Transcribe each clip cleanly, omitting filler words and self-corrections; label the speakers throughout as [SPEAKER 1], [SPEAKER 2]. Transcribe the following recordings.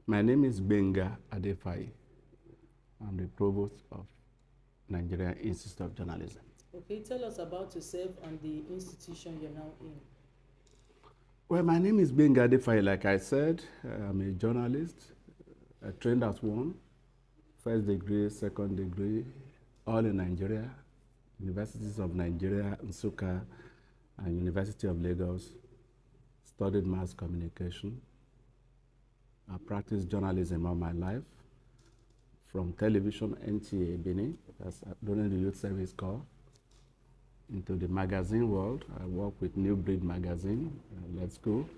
[SPEAKER 1] My name is Gbenga Adefaye. I'm the Provost of Nigerian Institute of Journalism.
[SPEAKER 2] Okay, tell us about yourself and the institution you're now in.
[SPEAKER 1] Well, my name is Gbenga Adefaye. Like I said, I'm a journalist. I trained as one, first degree, second degree, all in Nigeria, Universities of Nigeria, Nsukka, and University of Lagos. Studied mass communication. I practiced journalism all my life, from television, NTA, Benin, that's during the Youth Service Corps, into the magazine world. I work with New Breed magazine, Let's Go.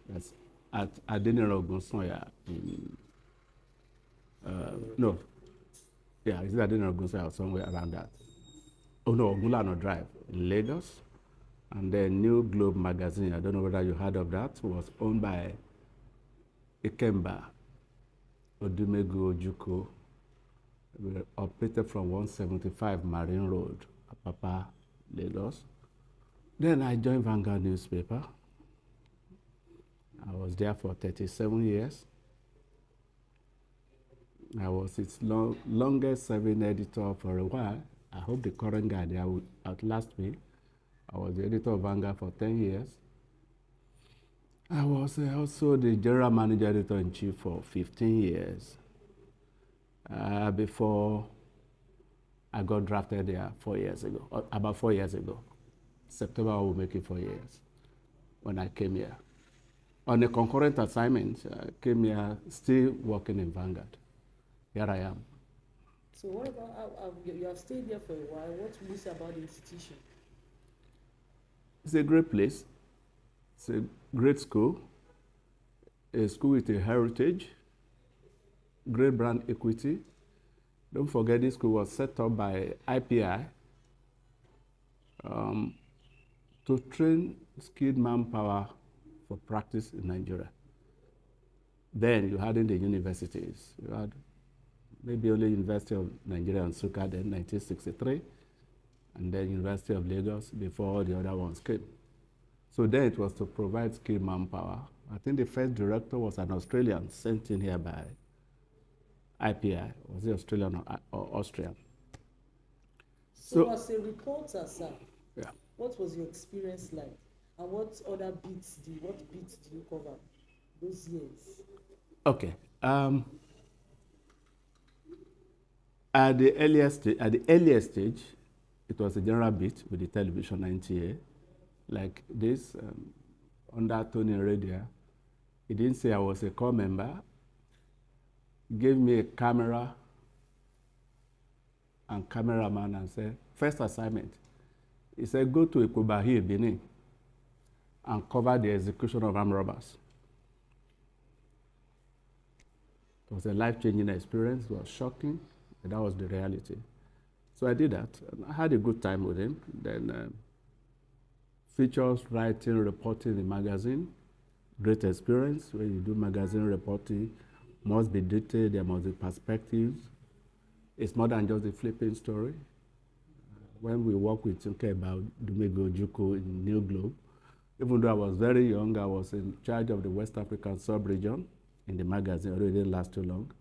[SPEAKER 1] That's at Adeniro Gunsoya in, no, yeah, it's Adeniro Gunsoya or somewhere around that. Oh no, Ogulano Drive in Lagos. And then New Globe magazine, I don't know whether you heard of that, was owned by Ikemba Odumegu Ojukwu. We operated from 175 Marine Road, Apapa, Lagos. Then I joined Vanguard newspaper. I was there for 37 years. I was its longest serving editor for a while. I hope the current guy there will outlast me. I was the editor of Vanguard for 10 years. I was also the general manager editor-in-chief for 15 years. Before I got drafted there 4 years ago, about 4 years ago. September will make it 4 years when I came here. On a concurrent assignment, I came here still working in Vanguard. Here I am.
[SPEAKER 2] So what about, you have stayed there for a while, what will you say about the institution?
[SPEAKER 1] It's a great place. It's a great school, a school with a heritage, great brand equity. Don't forget this school was set up by IPI to train skilled manpower for practice in Nigeria. Then you had in the universities, you had maybe only University of Nigeria and Nsukka then 1963, and then University of Lagos before the other ones came. So then it was to provide skilled manpower. I think the first director was an Australian sent in here by IPI. Was he Australian or Austrian?
[SPEAKER 2] So as a reporter, sir,
[SPEAKER 1] yeah,
[SPEAKER 2] what was your experience like? And what other beats do you cover those years?
[SPEAKER 1] Okay. At the earliest stage, it was a general beat with the television NTA. Like this, under Tony Radio. He didn't say I was a corps member. He gave me a camera and cameraman and said, first assignment. He said, go to Ikobahi, Benin, and cover the execution of armed robbers. It was a life-changing experience. It was shocking, but that was the reality. So I did that. And I had a good time with him. Then features, writing, reporting in magazine. Great experience. When you do magazine reporting, must be detailed, there must be perspectives. It's more than just a flipping story. When we work with Tunke about Odumegu Ojukwu in New Globe, even though I was very young, I was in charge of the West African sub-region in the magazine. It didn't last too long.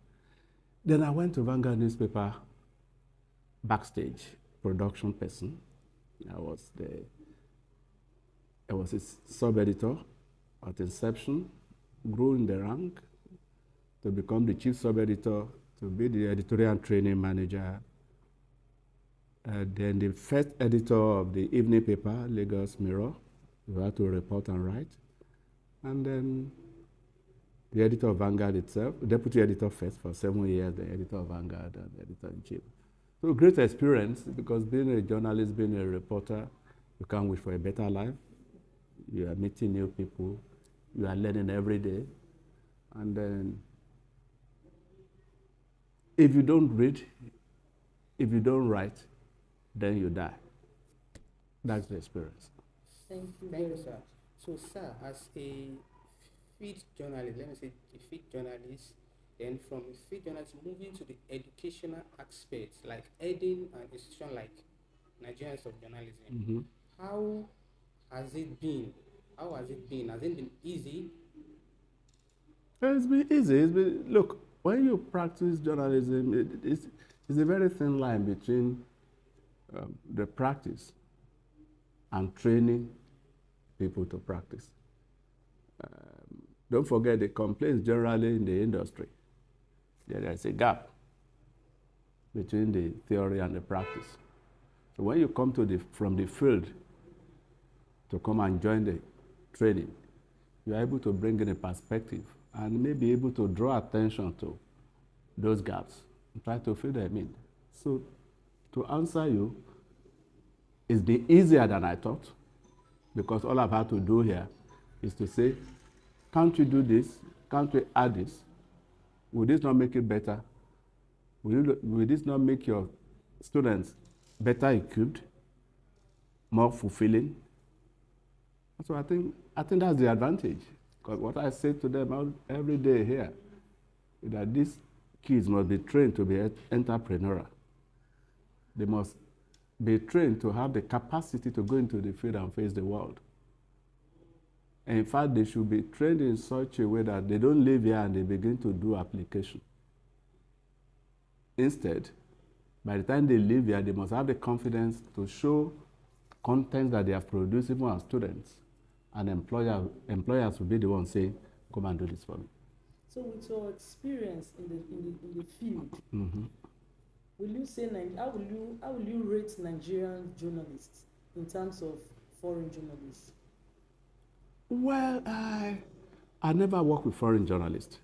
[SPEAKER 1] Then I went to Vanguard newspaper backstage, production person. I was a sub-editor at inception, grew in the rank to become the chief sub-editor, to be the editorial training manager, then the first editor of the evening paper, Lagos Mirror. You had to report and write. And then the editor of Vanguard itself, deputy editor first for 7 years, the editor of Vanguard and the editor-in-chief. So great experience, because being a journalist, being a reporter, you can't wish for a better life. You are meeting new people. You are learning every day. And then if you don't read, if you don't write, then you die. That's the experience.
[SPEAKER 2] Thank you,
[SPEAKER 3] sir. So, sir, as a feed journalist, let me say a feed journalist, then from feed journalist moving to the educational aspects, like heading an institution like Nigerian Institute of Journalism, how has it been? Has it been easy
[SPEAKER 1] It's been easy. Look, when you practice journalism, it's a very thin line between the practice and training people to practice. Don't forget the complaints generally in the industry. There is a gap between the theory and the practice. So when you come from the field to come and join the training, you are able to bring in a perspective and may be able to draw attention to those gaps and try to fill them in. So to answer you, it's been easier than I thought, because all I've had to do here is to say, can't we do this? Can't we add this? Will this not make it better? Will this not make your students better equipped, more fulfilling? So I think that's the advantage. Because what I say to them every day here is that these kids must be trained to be entrepreneurial. They must be trained to have the capacity to go into the field and face the world. And in fact, they should be trained in such a way that they don't live here and they begin to do application. Instead, by the time they leave here, they must have the confidence to show content that they have produced even as students. And employers will be the ones saying, come and do this for me.
[SPEAKER 2] So with your experience in the field, will you say, how will you rate Nigerian journalists in terms of foreign journalists?
[SPEAKER 1] Well, I never worked with foreign journalists,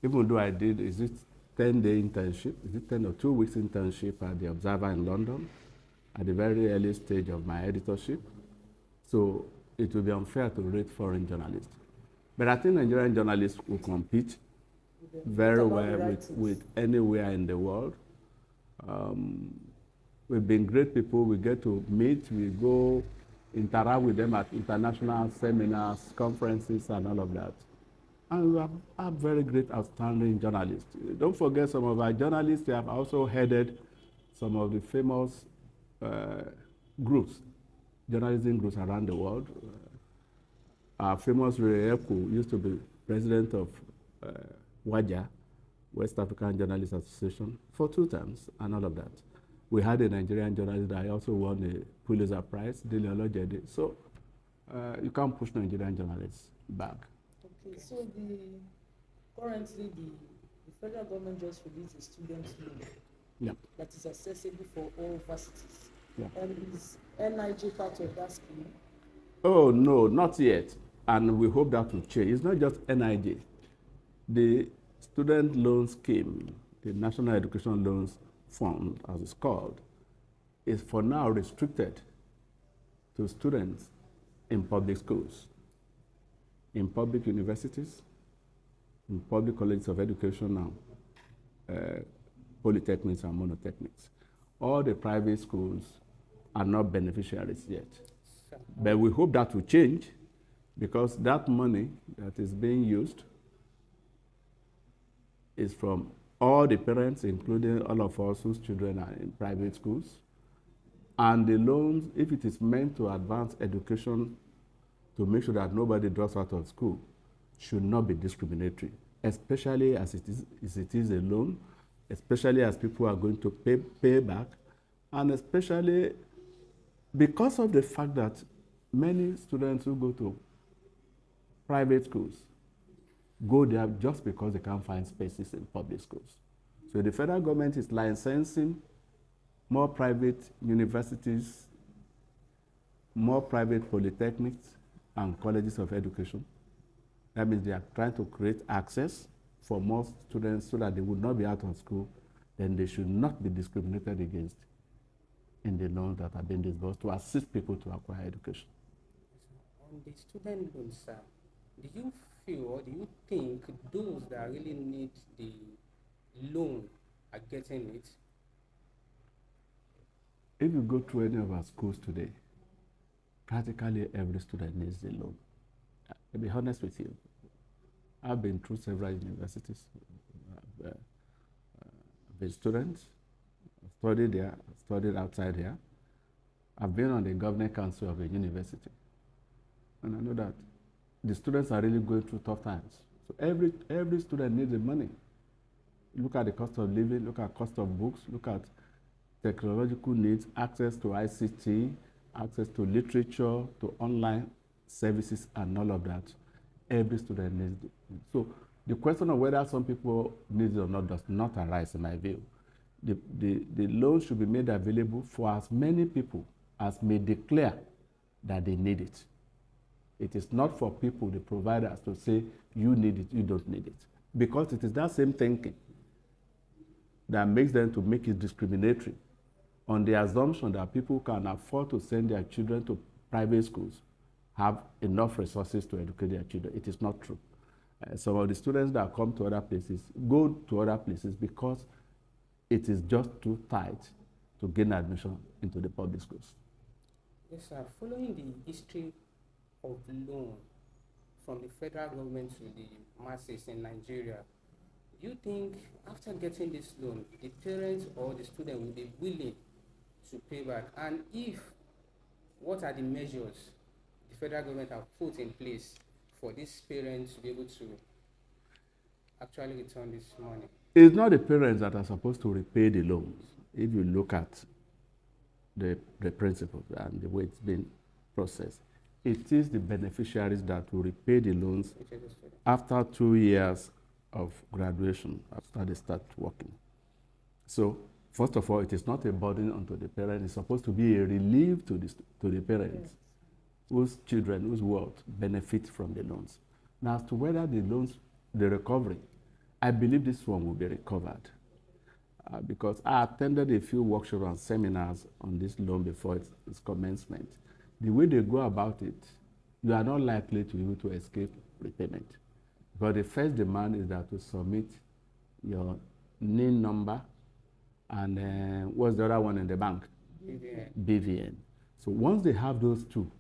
[SPEAKER 1] even though I did, is it 10-day internship, is it 10 or 2 weeks internship at the Observer in London at the very early stage of my editorship. So it would be unfair to rate foreign journalists. But I think Nigerian journalists will compete very well with anywhere in the world. We've been great people. We get to meet, we go interact with them at international seminars, conferences, and all of that. And we have very great, outstanding journalists. Don't forget, some of our journalists, they have also headed some of the famous groups, journalism groups around the world. Our famous Reyeku used to be president of WAJA, West African Journalists Association, for 2 terms, and all of that. We had a Nigerian journalist that also won the Pulitzer Prize, Dele Olojede. So you can't push Nigerian journalists back.
[SPEAKER 2] Okay, so currently the federal government just released a student loan that is accessible for all varsities. Is NIJ part of that scheme?
[SPEAKER 1] Oh, no, not yet. And we hope that will change. It's not just NIJ. The student loan scheme, the National Education Loans Fund, as it's called, is for now restricted to students in public schools, in public universities, in public colleges of education now, polytechnics and monotechnics. All the private schools are not beneficiaries yet. But we hope that will change, because that money that is being used is from all the parents, including all of us whose children are in private schools. And the loans, if it is meant to advance education to make sure that nobody drops out of school, should not be discriminatory, especially as it is a loan, especially as people are going to pay back, and especially because of the fact that many students who go to private schools go there just because they can't find spaces in public schools. So the federal government is licensing more private universities, more private polytechnics and colleges of education. That means they are trying to create access for more students so that they would not be out of school. Then they should not be discriminated against in the loans that are being disbursed to assist people to acquire education.
[SPEAKER 3] On the student loans, sir, do you feel or do you think those that really need the loan are getting it?
[SPEAKER 1] If you go to any of our schools today, practically every student needs the loan. I'll be honest with you. I've been through several universities. I've been students, I've studied there, I've studied outside here. I've been on the governing council of a university. And I know that the students are really going through tough times. So every student needs the money. Look at the cost of living, look at cost of books, look at technological needs, access to ICT, access to literature, to online services, and all of that. Every student needs it. So the question of whether some people need it or not does not arise in my view. The loan should be made available for as many people as may declare that they need it. It is not for people, the providers, to say you need it, you don't need it. Because it is that same thinking that makes them to make it discriminatory on the assumption that people can afford to send their children to private schools, have enough resources to educate their children. It is not true. Some of the students that come to other places go to other places because it is just too tight to gain admission into the public schools.
[SPEAKER 3] Yes, sir. Following the history of loan from the federal government to the masses in Nigeria, do you think after getting this loan, the parents or the student will be willing to pay back? And if, what are the measures the federal government have put in place for these parents to be able to actually return this money?
[SPEAKER 1] It's not the parents that are supposed to repay the loans. If you look at the principle and the way it's been processed, it is the beneficiaries that will repay the loans after 2 years of graduation, after they start working. So, first of all, it is not a burden onto the parents. It's supposed to be a relief to the parents, whose children, whose world benefit from the loans. Now, as to whether the loans, the recovery, I believe this one will be recovered because I attended a few workshops and seminars on this loan before its commencement. The way they go about it, you are not likely to be able to escape repayment. Because the first demand is that to submit your NIN number and what's the other one in the bank?
[SPEAKER 3] BVN.
[SPEAKER 1] BVN. So once they have those two,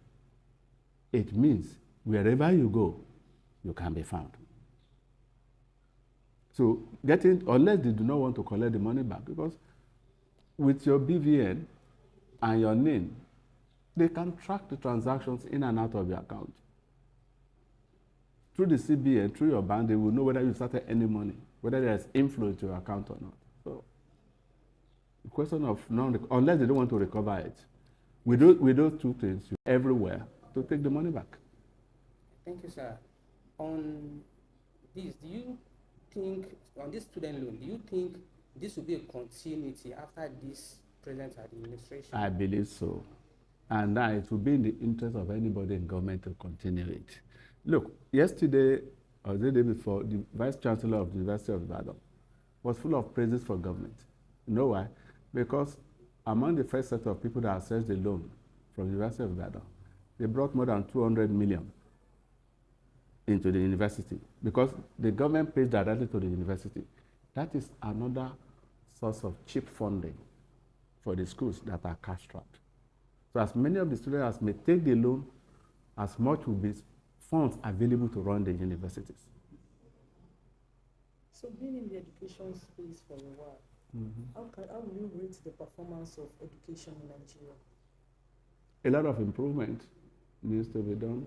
[SPEAKER 1] it means wherever you go, you can be found. So unless they do not want to collect the money back, because with your BVN and your NIN, they can track the transactions in and out of your account. Through the CBN, through your bank, they will know whether you started any money, whether there is inflow into your account or not. So the question of unless they don't want to recover it, with those two things, you're everywhere to take the money back.
[SPEAKER 3] Thank you, sir. On this, do you think, on this student loan, do you think this will be a continuity after this present administration?
[SPEAKER 1] I believe so. And that it will be in the interest of anybody in government to continue it. Look, yesterday or the day before, the Vice Chancellor of the University of Ibadan was full of praises for government. You know why? Because among the first set of people that assessed the loan from the University of Ibadan, they brought more than 200 million into the university because the government pays directly to the university. That is another source of cheap funding for the schools that are cash-strapped. So as many of the students as may take the loan, as much will be funds available to run the universities.
[SPEAKER 2] So being in the education space for a while, how will you rate the performance of education in Nigeria?
[SPEAKER 1] A lot of improvement needs to be done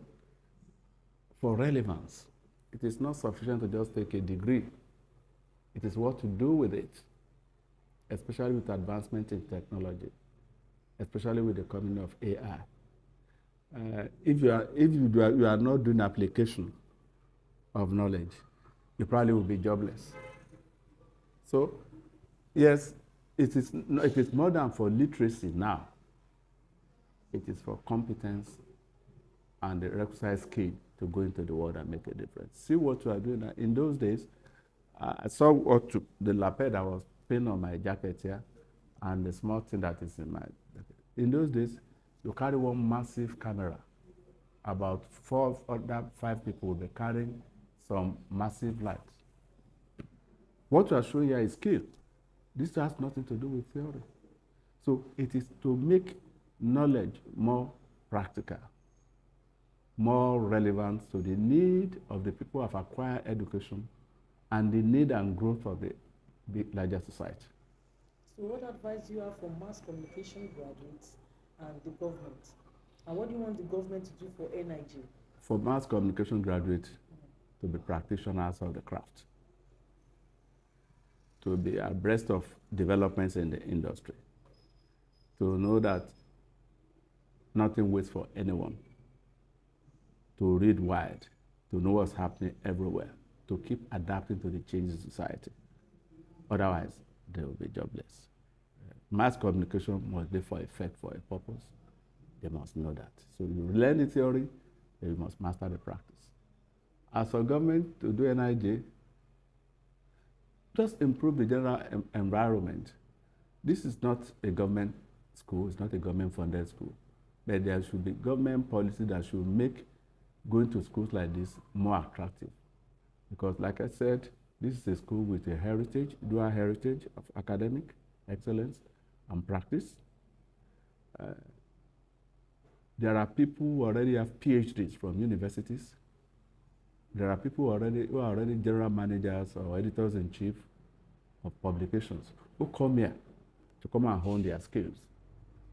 [SPEAKER 1] for relevance. It is not sufficient to just take a degree. It is what to do with it, especially with advancement in technology, especially with the coming of AI. If you are not doing application of knowledge, you probably will be jobless. So, yes, it is more than for literacy now. It is for competence and the requisite skill to go into the world and make a difference. See what you are doing now. In those days, I saw the lapel that was pinned on my jacket here and the small thing that is in my jacket. In those days, you carry one massive camera. About 4 other 5 people will be carrying some massive lights. What you are showing here is skill. This has nothing to do with theory. So it is to make knowledge more practical, more relevant to the need of the people who have acquired education and the need and growth of the larger society.
[SPEAKER 2] So what advice do you have for mass communication graduates and the government? And what do you want the government to do for NIJ?
[SPEAKER 1] For mass communication graduates, to be practitioners of the craft, to be abreast of developments in the industry, to know that nothing waits for anyone, to read wide, to know what's happening everywhere, to keep adapting to the changes in society. Otherwise, they will be jobless. Mass communication must be for effect, for a purpose. They must know that. So you learn the theory, then you must master the practice. As for government to do NIJ, just improve the general environment. This is not a government school, it's not a government-funded school, but there should be government policy that should make going to schools like this more attractive. Because like I said, this is a school with a heritage, dual heritage of academic excellence and practice. There are people who already have PhDs from universities. There are people who are already general managers or editors-in-chief of publications who come here to come and hone their skills,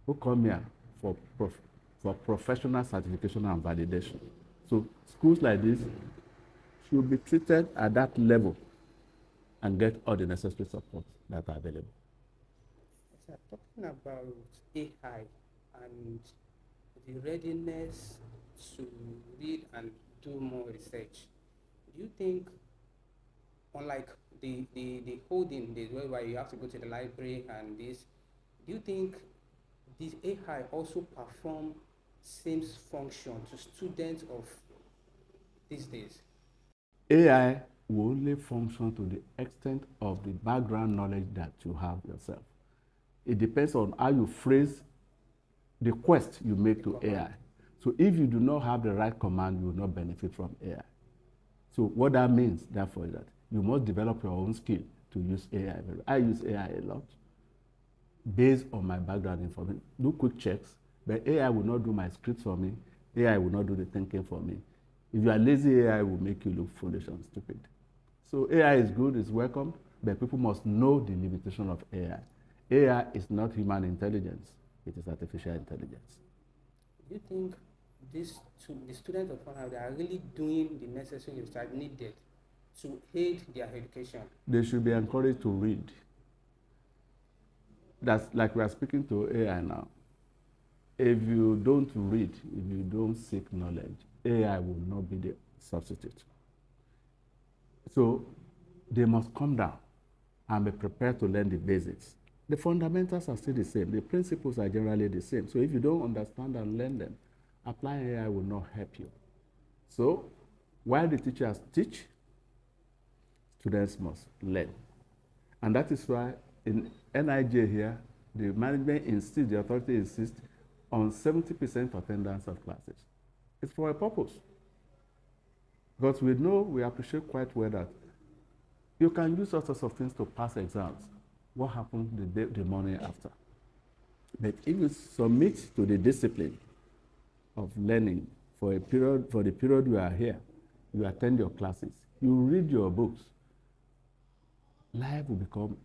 [SPEAKER 1] who come here for professional certification and validation. So schools like this should be treated at that level and get all the necessary support that are available.
[SPEAKER 3] So talking about AI and the readiness to read and do more research, do you think, unlike the holding, the way where you have to go to the library and this, do you think this AI also perform same function to students of these days?
[SPEAKER 1] AI will only function to the extent of the background knowledge that you have yourself. It depends on how you phrase the request you make to AI. So if you do not have the right command, you will not benefit from AI. So what that means, therefore, is that you must develop your own skill to use AI. I use AI a lot based on my background information. Do quick checks, but AI will not do my scripts for me. AI will not do the thinking for me. If you are lazy, AI will make you look foolish and stupid. So AI is good, it's welcome, but people must know the limitation of AI. AI is not human intelligence, it is artificial intelligence.
[SPEAKER 3] Do you think the students of one they are really doing the necessary research needed to aid their education?
[SPEAKER 1] They should be encouraged to read. That's like we are speaking to AI now. If you don't read, if you don't seek knowledge, AI will not be the substitute. So they must come down and be prepared to learn the basics. The fundamentals are still the same. The principles are generally the same. So if you don't understand and learn them, applying AI will not help you. So while the teachers teach, students must learn. And that is why in NIJ here, the management insists, the authority insists on 70% attendance of classes. It's for a purpose. Because we know, we appreciate quite well that you can use all sorts of things to pass exams. What happens the morning after? But if you submit to the discipline of learning for the period you are here, you attend your classes, you read your books, life will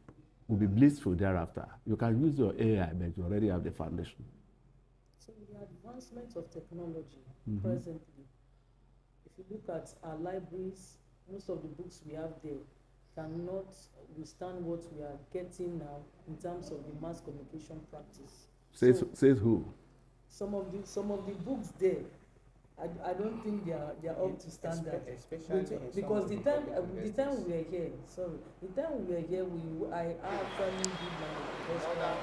[SPEAKER 1] be blissful thereafter. You can use your AI, but you already have the foundation.
[SPEAKER 2] So the advancement of technology presently, if you look at our libraries, most of the books we have there cannot withstand what we are getting now in terms of the mass communication practice.
[SPEAKER 1] Says who?
[SPEAKER 2] Some of the books there, I don't think they are up to standard. Because the time we were here, I actually did my professional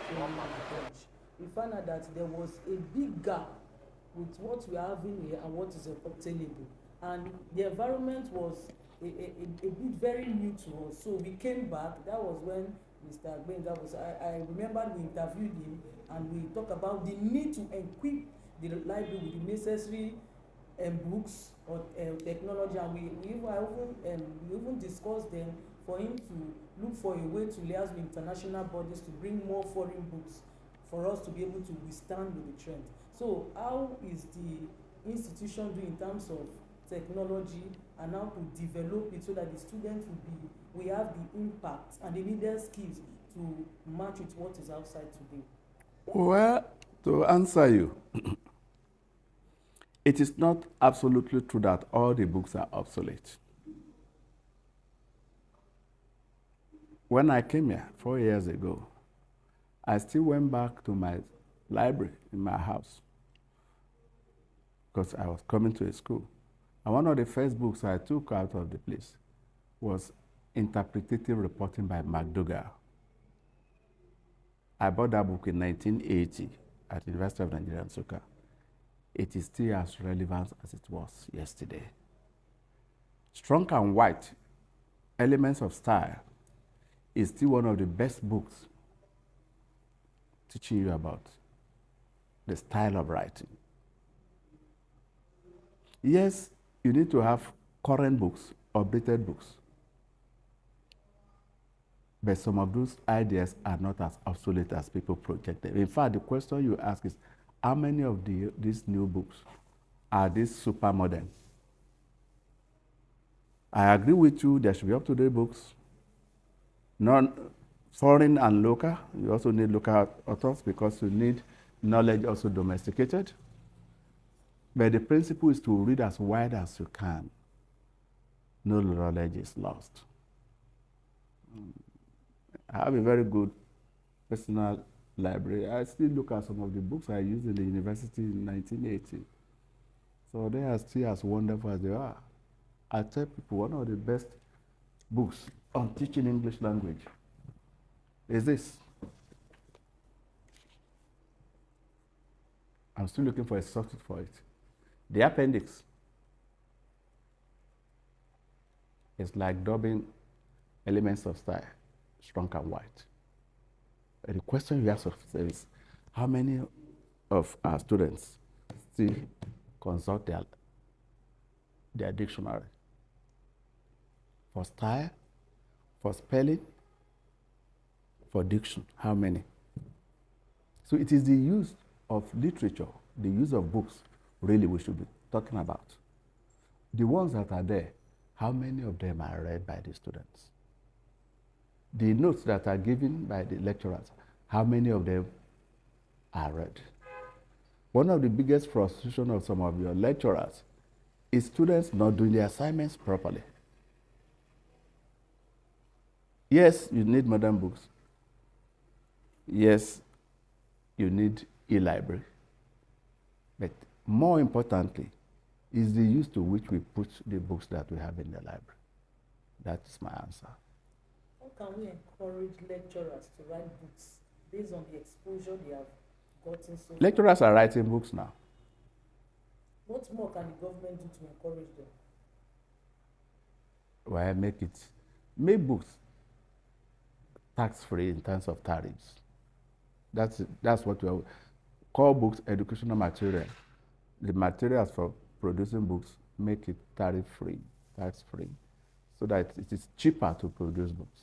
[SPEAKER 2] training in college. We found out that there was a big gap with what we are having here and what is obtainable, and the environment was a bit very new to us. So we came back. That was when Mr. Gbenga was. I remember we interviewed him and we talked about the need to equip the library with the necessary books or technology, and we even discussed them for him to look for a way to liaise with international bodies to bring more foreign books for us to be able to withstand with the trend. So how is the institution doing in terms of technology and how to develop it so that the students we have the impact and the needed skills to match with what is outside today?
[SPEAKER 1] Well, to answer you, It is not absolutely true that all the books are obsolete. When I came here 4 years ago, I still went back to my library in my house because I was coming to a school. And one of the first books I took out of the place was Interpretative Reporting by McDougall. I bought that book in 1980 at the University of Nigeria, Nsukka. It is still as relevant as it was yesterday. Strong and White, Elements of Style, is still one of the best books teaching you about the style of writing. Yes, you need to have current books, updated books. But some of those ideas are not as obsolete as people project them. In fact, the question you ask is, how many of these new books are these super modern? I agree with you, there should be up-to-date books, foreign and local. You also need local authors because you need knowledge also domesticated. But the principle is to read as wide as you can. No knowledge is lost. I have a very good personal library. I still look at some of the books I used in the university in 1980. So they are still as wonderful as they are. I tell people one of the best books on teaching English language is this. I'm still looking for a substitute for it. The appendix is like dubbing Elements of Style, Strong and White. And the question you ask yourself is, how many of our students still consult their dictionary for style, for spelling, for diction? How many? So it is the use of literature, the use of books, really we should be talking about. The ones that are there, how many of them are read by the students? The notes that are given by the lecturers, how many of them are read? One of the biggest frustrations of some of your lecturers is students not doing their assignments properly. Yes, you need modern books. Yes, you need e-library. But more importantly, is the use to which we put the books that we have in the library. That is my answer.
[SPEAKER 2] How can we encourage lecturers to write books based on the exposure they have gotten so far?
[SPEAKER 1] Lecturers are writing books now.
[SPEAKER 2] What more can the government do to encourage them?
[SPEAKER 1] Well, make books tax-free in terms of tariffs. That's what we call books educational material. The materials for producing books, make it tariff-free, tax-free, so that it is cheaper to produce books.